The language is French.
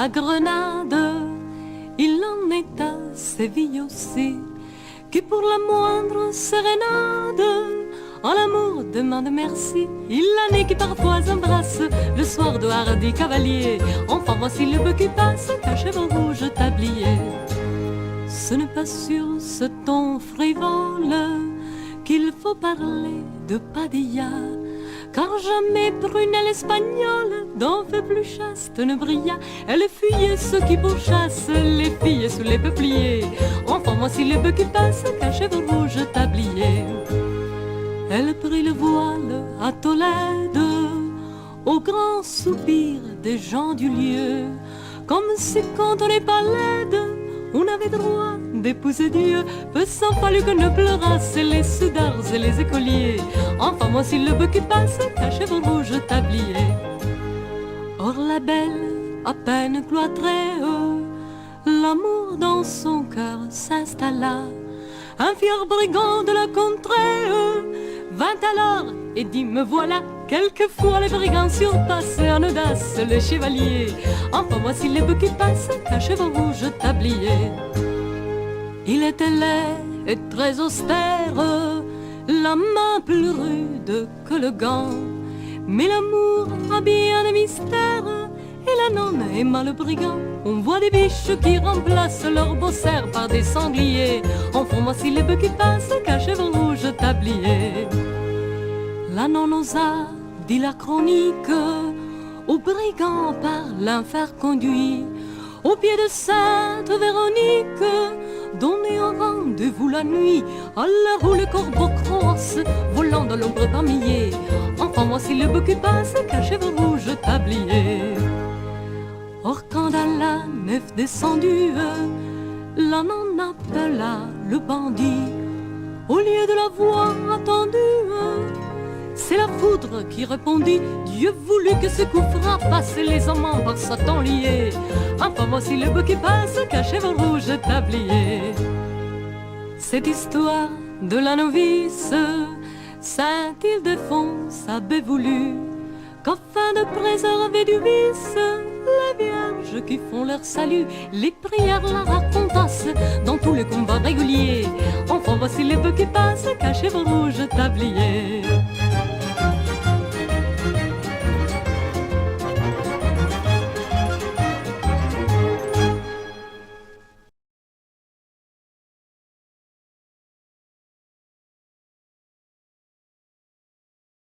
à Grenade, il en est à Séville aussi, que pour la moindre sérénade, en l'amour demande merci. Il en est qui parfois embrasse le soir de hardi cavalier. Enfin voici le bœuf qui passe, caché au rouge tablier. Ce n'est pas sur ce ton frivole qu'il faut parler de Padilla, car jamais prunelle espagnole d'en fait plus chaste ne brilla. Elle fuyait ceux qui pourchassent les filles sous les peupliers. Enfin voici le bœuf qui passe, caché au rouge tablier. Elle prit le voile à Tolède, au grand soupir des gens du lieu, comme si quand on n'est pas laide, on avait droit d'épouser Dieu. Peu s'en fallut que ne pleurassent les soudards et les écoliers. Enfin voici le bœuf qui passe, caché au rouge tablier. Or la belle, à peine cloîtrée, l'amour dans son cœur s'installa. Un fier brigand de la contrée vint alors et dit me voilà. Quelquefois les brigands surpassent en audace les chevaliers. Enfin voici les bœufs qui passent, cachés au rouge tablier. Il était laid et très austère, la main plus rude que le gant, mais l'amour a bien des mystères, et la nonne aima le brigand. On voit des biches qui remplacent leurs beaux cerfs par des sangliers. Enfin voici les bœufs qui passent, cachés au rouge tablier. La nonne osa, dit la chronique, au brigand par l'enfer conduit, au pied de Sainte Véronique, donné un rendez-vous la nuit, à l'heure où les corbeaux croissent, volant dans l'ombre par milliers. Enfin voici le bœuf qui passe, caché au rouge tablier. Or quand dans la nef descendue, la nonne appela le bandit, au lieu de la voix attendue, c'est la foudre qui répondit. Dieu voulut que ce coup frappasse les amants par Satan liés. Enfin voici le bœuf qui passe, caché au rouge tablier. Cette histoire de la novice, Saint-Ildefonse avait voulu qu'afin de préserver du vice, les vierges qui font leur salut, les prières la racontassent dans tous les combats réguliers. Enfin voici les bœufs qui passent, cachés au rouge tablier.